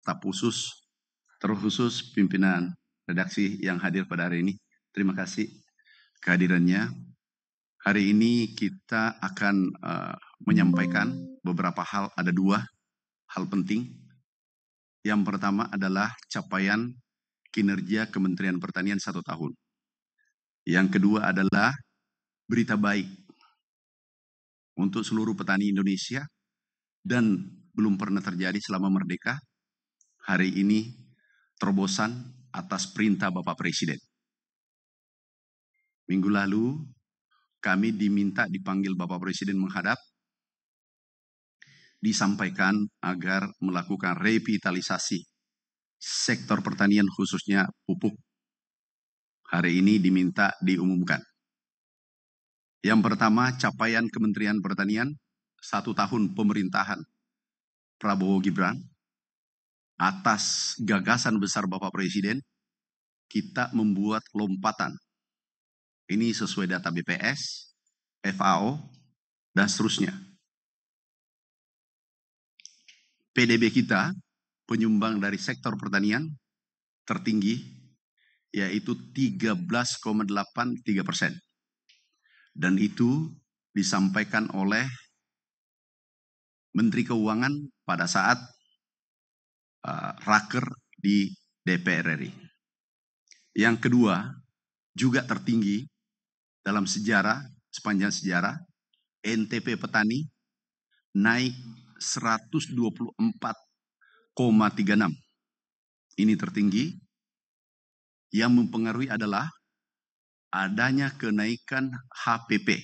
staf khusus, terkhusus pimpinan redaksi yang hadir pada hari ini. Terima kasih kehadirannya. Hari ini kita akan menyampaikan beberapa hal, ada 2 hal penting. Yang pertama adalah capaian kinerja Kementerian Pertanian 1 tahun. Yang kedua adalah berita baik untuk seluruh petani Indonesia dan belum pernah terjadi selama merdeka. Hari ini terobosan atas perintah Bapak Presiden. Minggu lalu kami dipanggil Bapak Presiden menghadap, disampaikan agar melakukan revitalisasi sektor pertanian khususnya pupuk. Hari ini diminta diumumkan. Yang pertama, capaian Kementerian Pertanian 1 tahun pemerintahan Prabowo Gibran. Atas gagasan besar Bapak Presiden, kita membuat lompatan. Ini sesuai data BPS, FAO, dan seterusnya. PDB kita, penyumbang dari sektor pertanian, tertinggi, yaitu 13,83%. Dan itu disampaikan oleh Menteri Keuangan pada saat raker di DPR RI. Yang kedua, juga tertinggi dalam sejarah, sepanjang sejarah, NTP petani naik 124,36. Ini tertinggi. Yang mempengaruhi adalah adanya kenaikan HPP.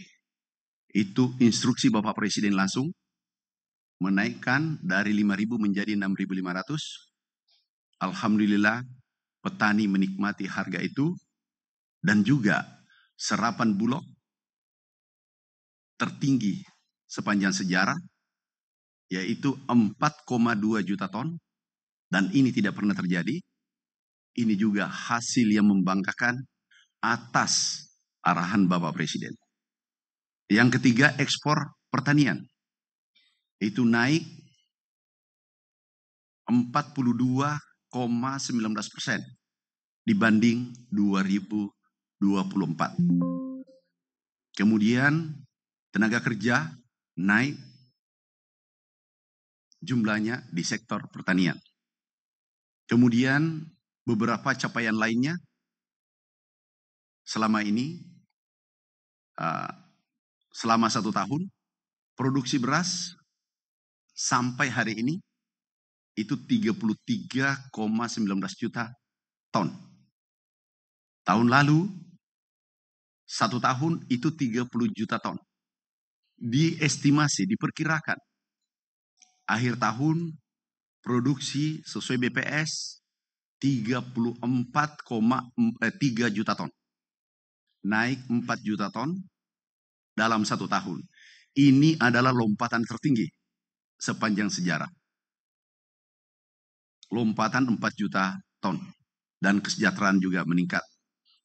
Itu instruksi Bapak Presiden langsung menaikkan dari 5.000 menjadi 6.500. Alhamdulillah petani menikmati harga itu, dan juga serapan bulog tertinggi sepanjang sejarah, yaitu 4,2 juta ton, dan ini tidak pernah terjadi. Ini juga hasil yang membanggakan atas arahan Bapak Presiden. Yang ketiga, ekspor pertanian. Itu naik 42,19% dibanding 2024. Kemudian tenaga kerja naik jumlahnya di sektor pertanian. Kemudian beberapa capaian lainnya selama ini, selama 1 tahun, produksi beras sampai hari ini itu 33,19 juta ton. Tahun lalu 1 tahun itu 30 juta ton. Diestimasi, diperkirakan akhir tahun produksi sesuai BPS 34,3 juta ton. Naik 4 juta ton dalam 1 tahun. Ini adalah lompatan tertinggi sepanjang sejarah. Lompatan 4 juta ton. Dan kesejahteraan juga meningkat.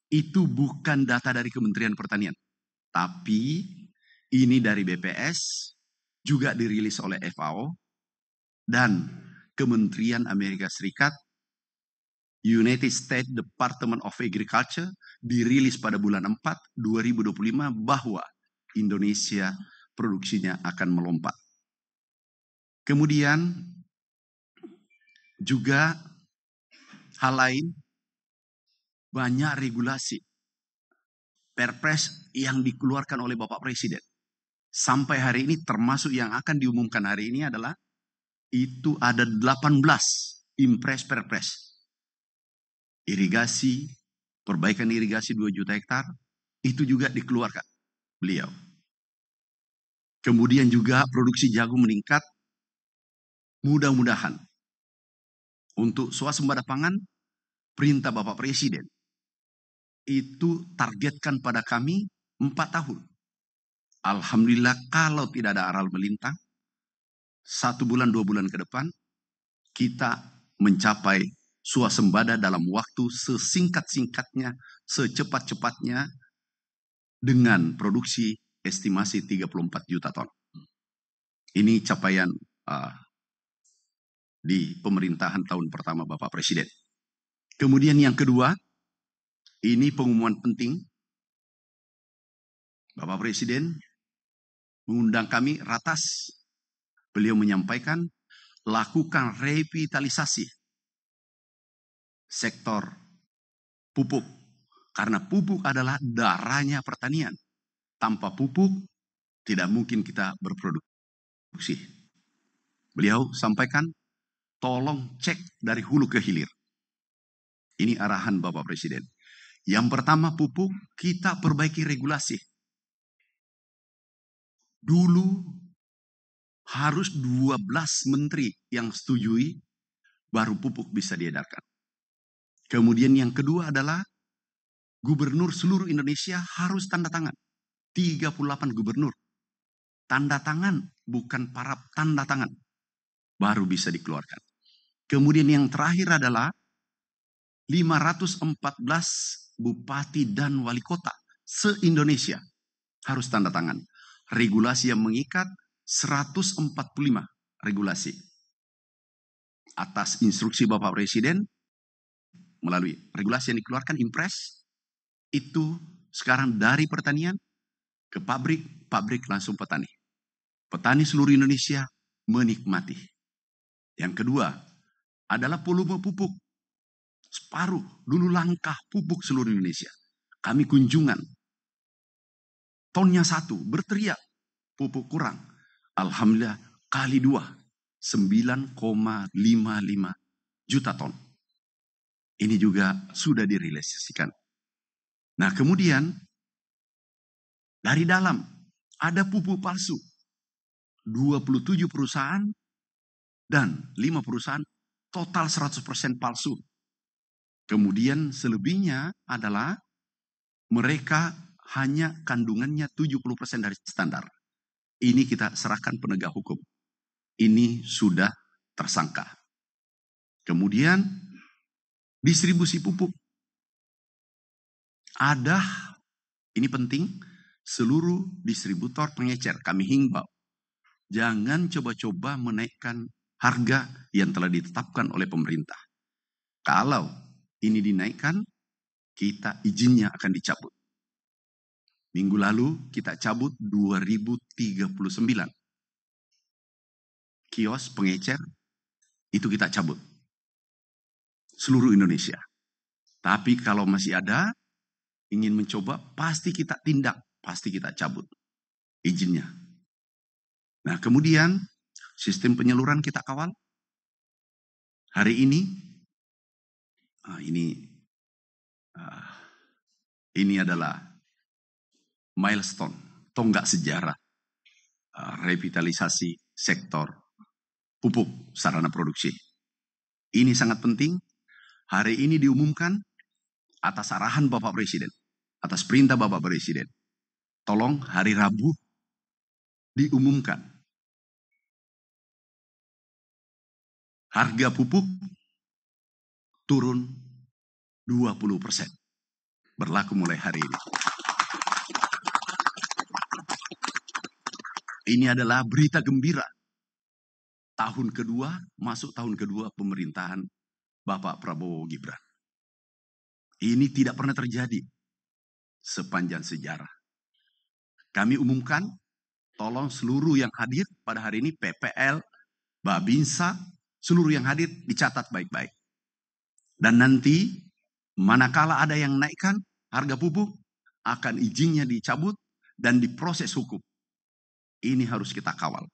Itu bukan data dari Kementerian Pertanian. Tapi ini dari BPS, juga dirilis oleh FAO, dan Kementerian Amerika Serikat, United States Department of Agriculture, dirilis pada bulan 4 2025 bahwa Indonesia produksinya akan melompat. Kemudian juga hal lain, banyak regulasi Perpres yang dikeluarkan oleh Bapak Presiden. Sampai hari ini termasuk yang akan diumumkan hari ini adalah itu ada 18 impres Perpres. Irigasi, perbaikan irigasi 2 juta hektar, itu juga dikeluarkan beliau. Kemudian juga produksi jagung meningkat. Mudah-mudahan untuk swasembada pangan, perintah Bapak Presiden itu targetkan pada kami 4 tahun. Alhamdulillah kalau tidak ada aral melintang, 1 bulan 2 bulan ke depan, kita mencapai swasembada dalam waktu sesingkat-singkatnya, secepat-cepatnya, dengan produksi estimasi 34 juta ton. Ini capaian di pemerintahan tahun pertama Bapak Presiden. Kemudian yang kedua, ini pengumuman penting. Bapak Presiden mengundang kami ratas. Beliau menyampaikan, lakukan revitalisasi sektor pupuk. Karena pupuk adalah darahnya pertanian. Tanpa pupuk, tidak mungkin kita berproduksi. Beliau sampaikan, tolong cek dari hulu ke hilir. Ini arahan Bapak Presiden. Yang pertama pupuk, kita perbaiki regulasi. Dulu harus 12 menteri yang setujui, baru pupuk bisa diedarkan. Kemudian yang kedua adalah, gubernur seluruh Indonesia harus tanda tangan. 38 gubernur. Tanda tangan, bukan para tanda tangan. Baru bisa dikeluarkan. Kemudian yang terakhir adalah 514 bupati dan wali kota se-Indonesia harus tanda tangan. Regulasi yang mengikat 145 regulasi. Atas instruksi Bapak Presiden, melalui regulasi yang dikeluarkan Impres, itu sekarang dari pertanian ke pabrik, pabrik langsung petani. Petani seluruh Indonesia menikmati. Yang kedua adalah volume pupuk. Separuh, dulu langkah pupuk seluruh Indonesia. Kami kunjungan. Tonnya 1, berteriak. Pupuk kurang. Alhamdulillah, kali 2. 9,55 juta ton. Ini juga sudah direalisasikan. Nah kemudian, dari dalam, ada pupuk palsu. 27 perusahaan dan 5 perusahaan, total 100% palsu. Kemudian selebihnya adalah mereka hanya kandungannya 70% dari standar. Ini kita serahkan penegak hukum. Ini sudah tersangka. Kemudian distribusi pupuk. Ada, ini penting, seluruh distributor pengecer kami himbau. Jangan coba-coba menaikkan harga yang telah ditetapkan oleh pemerintah. Kalau ini dinaikkan, kita izinnya akan dicabut. Minggu lalu kita cabut 2039. Kios pengecer, itu kita cabut. Seluruh Indonesia. Tapi kalau masih ada, ingin mencoba, pasti kita tindak. Pasti kita cabut izinnya. Nah kemudian, sistem penyaluran kita kawal. Hari ini, ini adalah milestone, tonggak sejarah revitalisasi sektor pupuk sarana produksi. Ini sangat penting. Hari ini diumumkan atas arahan Bapak Presiden, atas perintah Bapak Presiden. Tolong hari Rabu diumumkan harga pupuk turun 20%. Berlaku mulai hari ini. Ini adalah berita gembira. Tahun kedua, masuk tahun kedua pemerintahan Bapak Prabowo Gibran. Ini tidak pernah terjadi sepanjang sejarah. Kami umumkan, tolong seluruh yang hadir pada hari ini, PPL, Babinsa, seluruh yang hadir dicatat baik-baik. Dan nanti, manakala ada yang naikkan harga pupuk, akan izinnya dicabut dan diproses hukum. Ini harus kita kawal.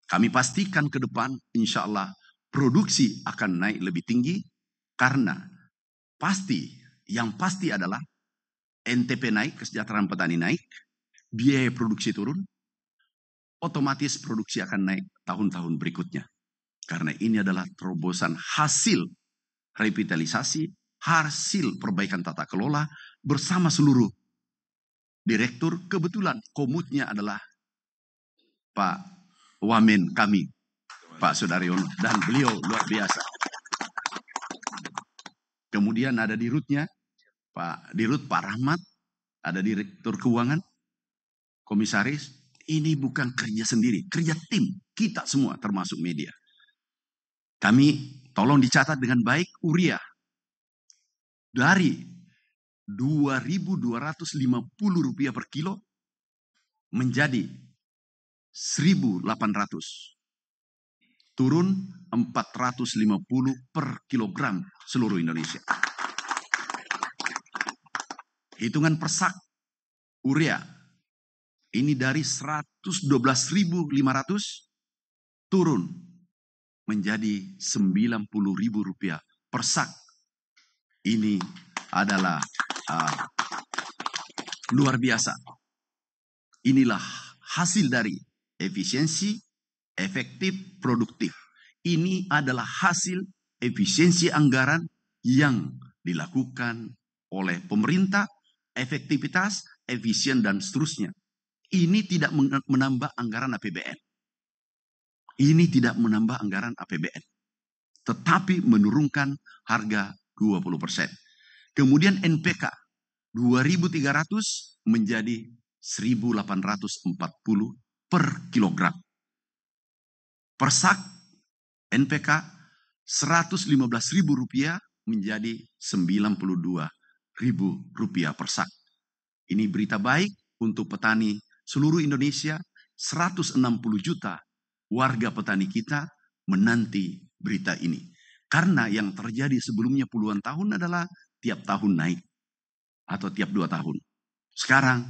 Kami pastikan ke depan, insya Allah, produksi akan naik lebih tinggi, karena yang pasti adalah NTP naik, kesejahteraan petani naik, biaya produksi turun, otomatis produksi akan naik tahun-tahun berikutnya. Karena ini adalah terobosan hasil revitalisasi, hasil perbaikan tata kelola bersama seluruh direktur. Kebetulan komutnya adalah Pak Wamen kami, Pak Sudaryono, dan beliau luar biasa. Kemudian ada dirutnya, Pak Rahmat, ada direktur keuangan, komisaris. Ini bukan kerja sendiri, kerja tim, kita semua termasuk media. Kami tolong dicatat dengan baik, urea dari Rp2.250 per kilo menjadi 1.800. Turun 450 per kilogram seluruh Indonesia. Hitungan persak urea ini dari 112.500 turun menjadi Rp90.000 per sak. Ini adalah luar biasa. Inilah hasil dari efisiensi, efektif, produktif. Ini adalah hasil efisiensi anggaran yang dilakukan oleh pemerintah, efektivitas, efisien, dan seterusnya. Ini tidak menambah anggaran APBN. Ini tidak menambah anggaran APBN. Tetapi menurunkan harga 20%. Kemudian NPK 2.300 menjadi 1.840 per kilogram. Persak NPK Rp115.000 menjadi Rp92.000 per sak. Ini berita baik untuk petani seluruh Indonesia. 160 juta warga petani kita menanti berita ini. Karena yang terjadi sebelumnya puluhan tahun adalah tiap tahun naik atau tiap 2 tahun. Sekarang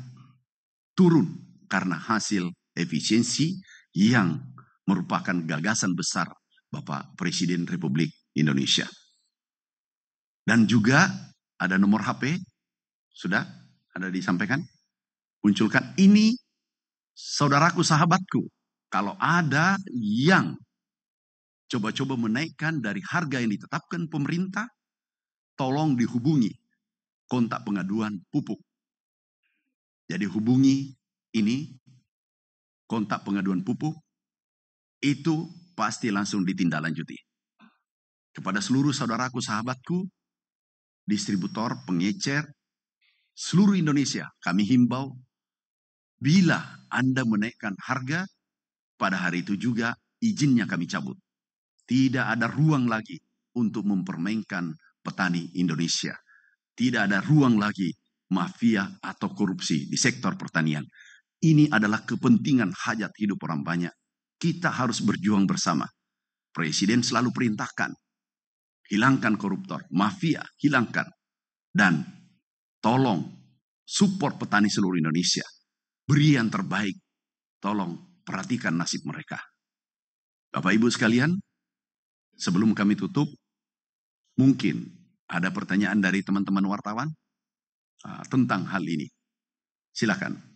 turun karena hasil efisiensi yang merupakan gagasan besar Bapak Presiden Republik Indonesia. Dan juga ada nomor HP, sudah ada disampaikan, munculkan. Ini saudaraku, sahabatku, kalau ada yang coba-coba menaikkan dari harga yang ditetapkan pemerintah, tolong dihubungi kontak pengaduan pupuk. Jadi hubungi ini, kontak pengaduan pupuk, itu pasti langsung ditindaklanjuti. Kepada seluruh saudaraku, sahabatku, distributor, pengecer, seluruh Indonesia, kami himbau, bila Anda menaikkan harga, pada hari itu juga izinnya kami cabut. Tidak ada ruang lagi untuk mempermainkan petani Indonesia. Tidak ada ruang lagi mafia atau korupsi di sektor pertanian. Ini adalah kepentingan hajat hidup orang banyak. Kita harus berjuang bersama. Presiden selalu perintahkan, hilangkan koruptor, mafia, hilangkan. Dan tolong support petani seluruh Indonesia. Beri yang terbaik. Tolong perhatikan nasib mereka. Bapak Ibu sekalian, sebelum kami tutup, mungkin ada pertanyaan dari teman-teman wartawan tentang hal ini. Silakan.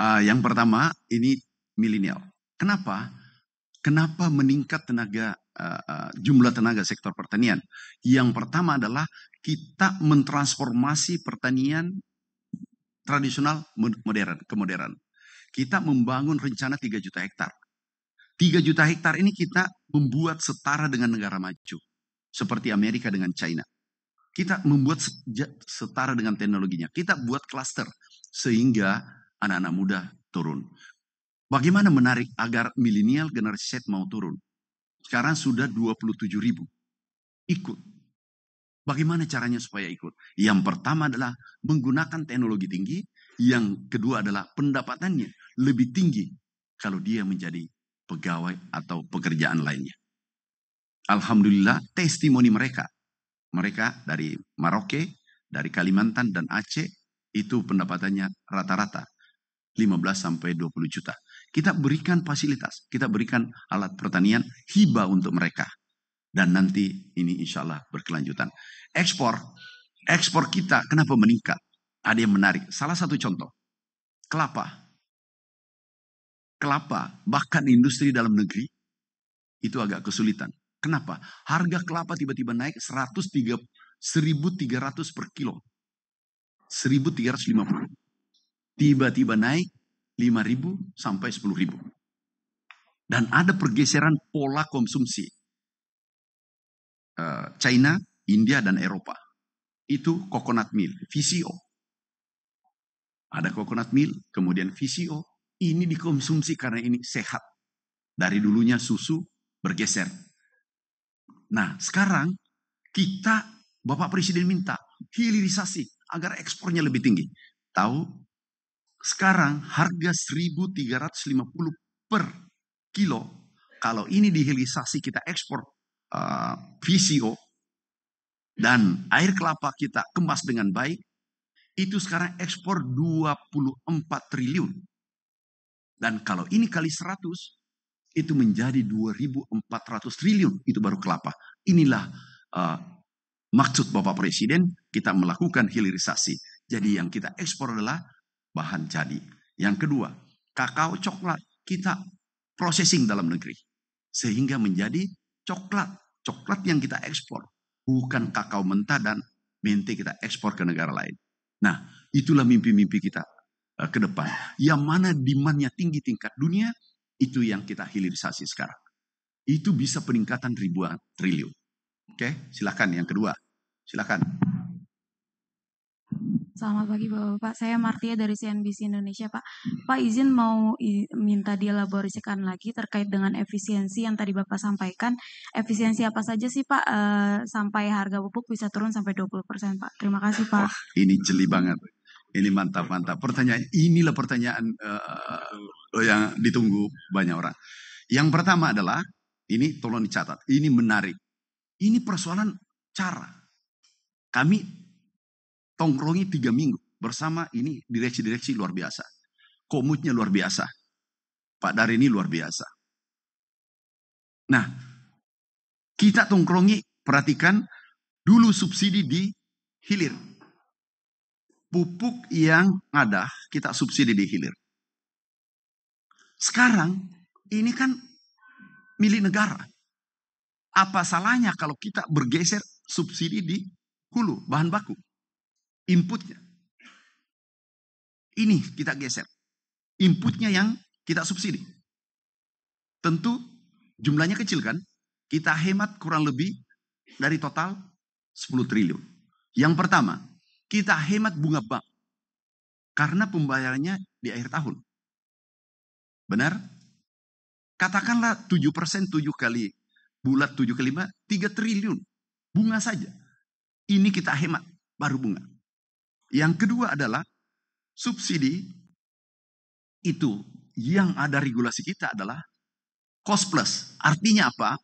Yang pertama, ini milenial. Kenapa? Kenapa meningkat jumlah tenaga sektor pertanian? Yang pertama adalah kita mentransformasi pertanian tradisional ke modern. Kita membangun rencana 3 juta hektar. 3 juta hektar ini kita membuat setara dengan negara maju. Seperti Amerika dengan China. Kita membuat setara dengan teknologinya. Kita buat klaster sehingga anak-anak muda turun. Bagaimana menarik agar milenial generasi Z mau turun? Sekarang sudah 27.000 ikut. Bagaimana caranya supaya ikut? Yang pertama adalah menggunakan teknologi tinggi. Yang kedua adalah pendapatannya lebih tinggi kalau dia menjadi pegawai atau pekerjaan lainnya. Alhamdulillah testimoni mereka dari Maroke, dari Kalimantan dan Aceh, itu pendapatannya rata-rata 15 sampai 20 juta. Kita berikan fasilitas, kita berikan alat pertanian hibah untuk mereka. Dan nanti ini insya Allah berkelanjutan. Ekspor kita kenapa meningkat? Ada yang menarik. Salah satu contoh, kelapa, bahkan industri dalam negeri itu agak kesulitan. Kenapa? Harga kelapa tiba-tiba naik 1.300 per kilo. 1.350. tiba-tiba naik 5.000 sampai 10.000. Dan ada pergeseran pola konsumsi China, India, dan Eropa. Itu coconut milk, VCO. Ada coconut milk, kemudian VCO. Ini dikonsumsi karena ini sehat. Dari dulunya susu bergeser. Nah, sekarang kita, Bapak Presiden minta hilirisasi agar ekspornya lebih tinggi. Tahu, sekarang harga 1.350 per kilo. Kalau ini dihilirisasi kita ekspor VCO dan air kelapa kita kemas dengan baik, itu sekarang ekspor 24 triliun. Dan kalau ini kali 100, itu menjadi 2.400 triliun. Itu baru kelapa. Inilah maksud Bapak Presiden, kita melakukan hilirisasi. Jadi yang kita ekspor adalah bahan jadi. Yang kedua, kakao coklat kita processing dalam negeri. Sehingga menjadi coklat. Coklat yang kita ekspor. Bukan kakao mentah dan mente kita ekspor ke negara lain. Nah, itulah mimpi-mimpi kita ke depan. Yang mana demand-nya tinggi tingkat dunia, itu yang kita hilirisasi sekarang. Itu bisa peningkatan ribuan triliun. Oke, silakan yang kedua. Silakan. Selamat pagi Bapak-Bapak, saya Martia dari CNBC Indonesia Pak. Pak izin mau minta dielaborasikan lagi terkait dengan efisiensi yang tadi Bapak sampaikan. Efisiensi apa saja sih Pak sampai harga pupuk bisa turun sampai 20% Pak? Terima kasih Pak. Wah, ini jeli banget. Ini mantap-mantap. Inilah pertanyaan yang ditunggu banyak orang. Yang pertama adalah, ini tolong dicatat, ini menarik. Ini persoalan cara. Kami tongkrongi 3 minggu bersama ini direksi-direksi luar biasa. Komutnya luar biasa. Pak Dari ini luar biasa. Nah, kita tongkrongi, perhatikan dulu subsidi di hilir. Pupuk yang ada kita subsidi di hilir. Sekarang ini kan milik negara. Apa salahnya kalau kita bergeser subsidi di hulu, bahan baku, inputnya. Ini kita geser. Inputnya yang kita subsidi. Tentu jumlahnya kecil kan? Kita hemat kurang lebih dari total 10 triliun. Yang pertama, kita hemat bunga bank. Karena pembayarannya di akhir tahun. Benar? Katakanlah 7%, 7 kali bulat 7 kali 5, 3 triliun. Bunga saja. Ini kita hemat, baru bunga. Yang kedua adalah subsidi itu yang ada regulasi kita adalah cost plus. Artinya apa?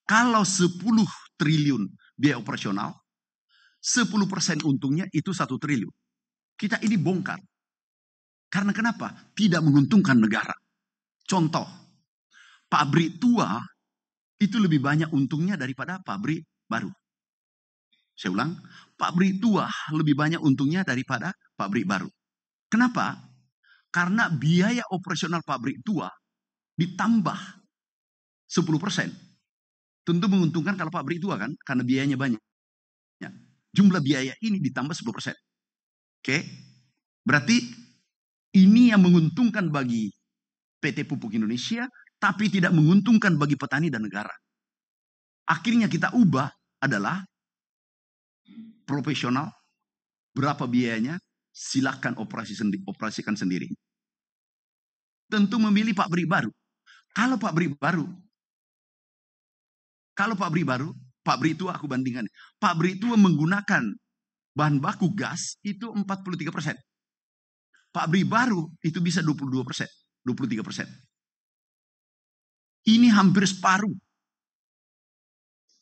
Kalau 10 triliun biaya operasional, 10% untungnya itu 1 triliun. Kita ini bongkar. Karena kenapa? Tidak menguntungkan negara. Contoh, pabrik tua itu lebih banyak untungnya daripada pabrik baru. Saya ulang, pabrik tua lebih banyak untungnya daripada pabrik baru. Kenapa? Karena biaya operasional pabrik tua ditambah 10%. Tentu menguntungkan kalau pabrik tua kan, karena biayanya banyak. Jumlah biaya ini ditambah 10%. Oke? Berarti ini yang menguntungkan bagi PT Pupuk Indonesia, tapi tidak menguntungkan bagi petani dan negara. Akhirnya kita ubah adalah profesional, berapa biayanya, silakan operasikan sendiri. Tentu memilih pabrik baru. Kalau pabrik baru, pabrik tua aku bandingkan. Pabrik tua menggunakan bahan baku gas itu 43%. Pabrik baru itu bisa 22%, 23%. Ini hampir separuh.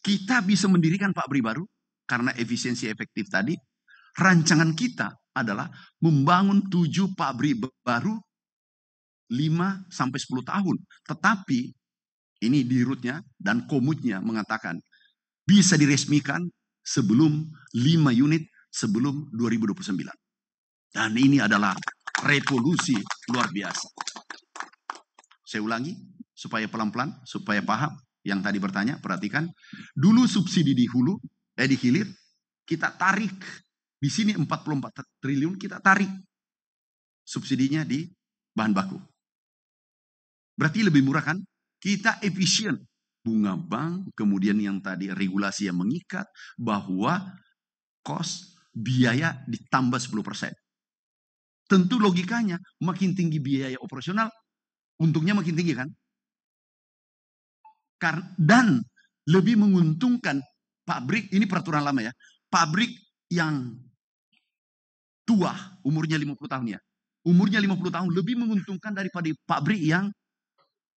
Kita bisa mendirikan pabrik baru karena efisiensi efektif tadi. Rancangan kita adalah membangun 7 pabrik baru 5 sampai 10 tahun. Tetapi ini di rootnya dan komutnya mengatakan bisa diresmikan sebelum 5 unit sebelum 2029. Dan ini adalah revolusi luar biasa. Saya ulangi supaya pelan-pelan, supaya paham. Yang tadi bertanya, perhatikan. Dulu subsidi di hulu, di hilir, kita tarik. Di sini 44 triliun kita tarik. subsidinya di bahan baku. Berarti lebih murah kan? Kita efisien. Bunga bank, kemudian yang tadi regulasi yang mengikat, bahwa biaya ditambah 10%. Tentu logikanya makin tinggi biaya operasional, untungnya makin tinggi kan? Dan lebih menguntungkan pabrik, ini peraturan lama ya, pabrik yang tua, umurnya 50 tahun ya. Umurnya 50 tahun lebih menguntungkan daripada pabrik yang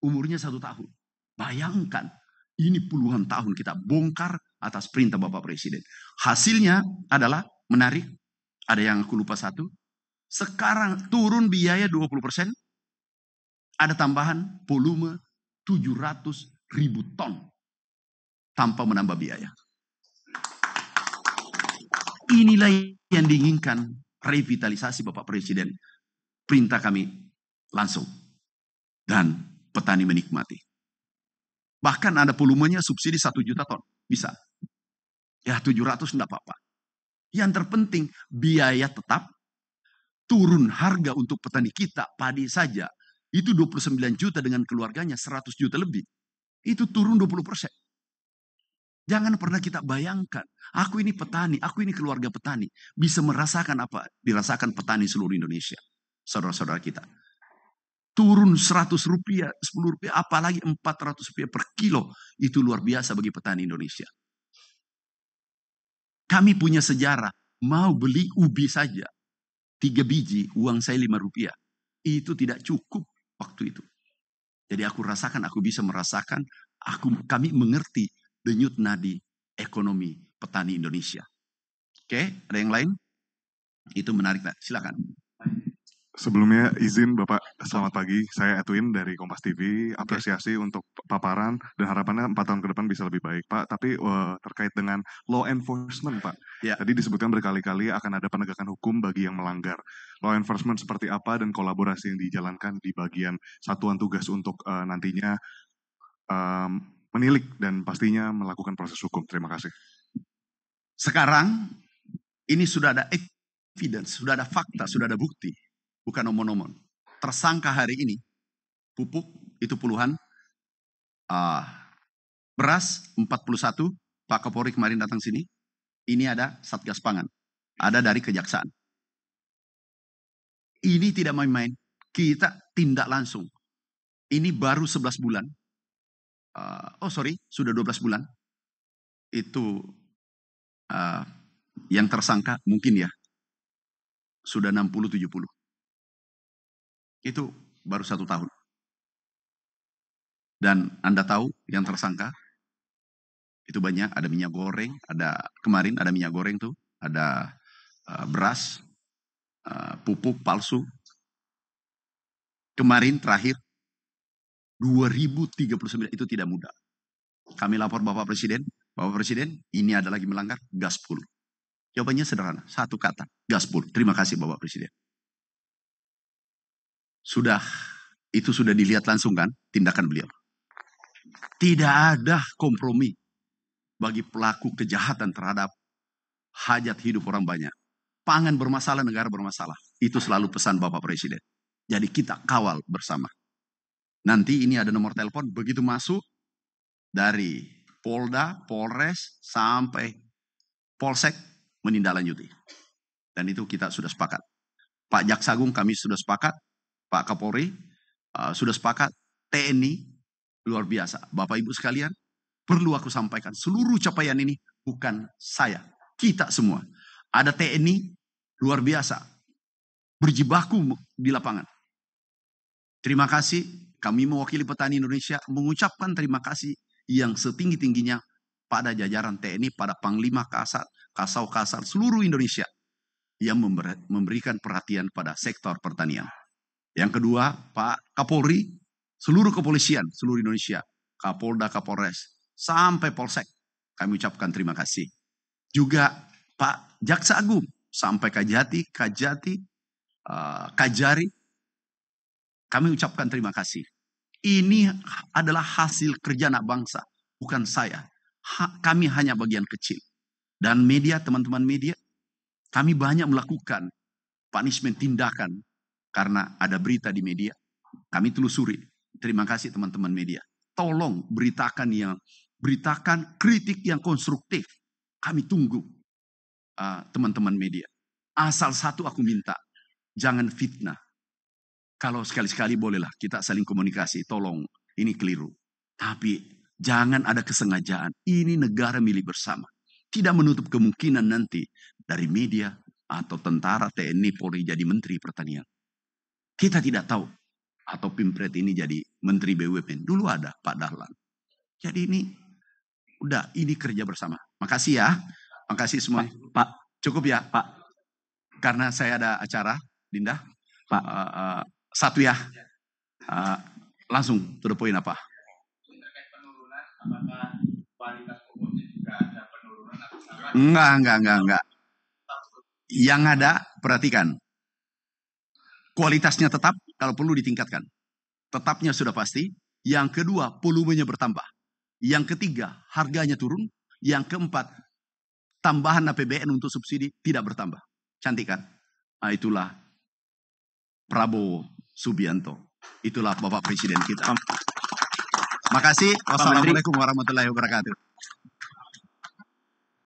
umurnya 1 tahun. Bayangkan, ini puluhan tahun kita bongkar atas perintah Bapak Presiden. Hasilnya adalah menarik, ada yang aku lupa satu, sekarang turun biaya 20%, ada tambahan volume 700.000 ton tanpa menambah biaya. Inilah yang diinginkan revitalisasi Bapak Presiden. Perintah kami langsung. Dan petani menikmati. Bahkan ada volumenya subsidi 1 juta ton. Bisa. Ya 700 enggak apa-apa. Yang terpenting biaya tetap, turun harga untuk petani kita, padi saja. Itu 29 juta dengan keluarganya 100 juta lebih. Itu turun 20%. Jangan pernah kita bayangkan, aku ini petani, aku ini keluarga petani, bisa merasakan apa dirasakan petani seluruh Indonesia. Saudara-saudara kita. Turun 100 rupiah, 10 rupiah, apalagi 400 rupiah per kilo. Itu luar biasa bagi petani Indonesia. Kami punya sejarah, mau beli ubi saja, 3 biji, uang saya 5 rupiah. Itu tidak cukup waktu itu. Jadi aku rasakan, aku bisa merasakan, kami mengerti denyut nadi ekonomi petani Indonesia. Oke, ada yang lain? Itu menarik, silakan. Sebelumnya izin Bapak, selamat pagi. Saya Edwin dari Kompas TV. Apresiasi untuk paparan dan harapannya 4 tahun ke depan bisa lebih baik, Pak. Tapi terkait dengan law enforcement, Pak. Ya. Tadi disebutkan berkali-kali akan ada penegakan hukum bagi yang melanggar. Law enforcement seperti apa dan kolaborasi yang dijalankan di bagian satuan tugas untuk nantinya menilik dan pastinya melakukan proses hukum. Terima kasih. Sekarang ini sudah ada evidence, sudah ada fakta, sudah ada bukti. Bukan omong-omong. Tersangka hari ini, pupuk itu puluhan, beras 41, Pak Kapolri kemarin datang sini, ini ada Satgas Pangan, ada dari Kejaksaan. Ini tidak main-main, kita tindak langsung. Ini baru 11 bulan, sudah 12 bulan, itu yang tersangka mungkin ya, sudah 60-70. Itu baru 1 tahun. Dan Anda tahu yang tersangka itu banyak, ada minyak goreng, kemarin ada minyak goreng tuh, ada beras, pupuk palsu. Kemarin terakhir 2039, itu tidak mudah. Kami lapor Bapak Presiden, ini ada lagi melanggar, gaspol. Jawabannya sederhana, satu kata, gaspol. Terima kasih Bapak Presiden. Itu sudah dilihat langsung kan, tindakan beliau. Tidak ada kompromi bagi pelaku kejahatan terhadap hajat hidup orang banyak. Pangan bermasalah, negara bermasalah. Itu selalu pesan Bapak Presiden. Jadi kita kawal bersama. Nanti ini ada nomor telepon, begitu masuk dari Polda, Polres, sampai Polsek menindaklanjuti. Dan itu kita sudah sepakat. Pak Jaksa Agung kami sudah sepakat, Pak Kapolri sudah sepakat, TNI luar biasa. Bapak Ibu sekalian, perlu aku sampaikan, seluruh capaian ini bukan saya, kita semua. Ada TNI luar biasa, berjibaku di lapangan. Terima kasih, kami mewakili petani Indonesia mengucapkan terima kasih yang setinggi-tingginya pada jajaran TNI, pada Panglima Kasat, Kasau Kasar seluruh Indonesia yang memberikan perhatian pada sektor pertanian. Yang kedua, Pak Kapolri, seluruh kepolisian, seluruh Indonesia, Kapolda, Kapolres, sampai Polsek, kami ucapkan terima kasih. Juga Pak Jaksa Agung, sampai Kajati, Kajari, kami ucapkan terima kasih. Ini adalah hasil kerja anak bangsa, bukan saya. Kami hanya bagian kecil. Dan media, teman-teman media, kami banyak melakukan punishment, tindakan karena ada berita di media, kami telusuri. Terima kasih teman-teman media. Tolong beritakan kritik yang konstruktif. Kami tunggu teman-teman media. Asal satu aku minta, jangan fitnah. Kalau sekali-sekali bolehlah kita saling komunikasi, tolong ini keliru. Tapi jangan ada kesengajaan. Ini negara milik bersama. Tidak menutup kemungkinan nanti dari media atau tentara, TNI, Polri jadi Menteri Pertanian. Kita tidak tahu. Atau Pimpret ini jadi Menteri BUMN. Dulu ada Pak Dahlan. Jadi ini kerja bersama. Makasih ya. Makasih semua. Pak, cukup ya Pak. Karena saya ada acara, Dinda. Pak, satu ya. Langsung to the point apa? Terkait penurunan, apakah kualitas pupuknya juga ada penurunan atau sama? Enggak. Yang ada, perhatikan. Kualitasnya tetap, kalau perlu ditingkatkan. Tetapnya sudah pasti. Yang kedua, volumenya bertambah. Yang ketiga, harganya turun. Yang keempat, tambahan APBN untuk subsidi tidak bertambah. Cantik kan? Nah, itulah Prabowo Subianto. Itulah Bapak Presiden kita. Makasih. Wassalamualaikum warahmatullahi wabarakatuh.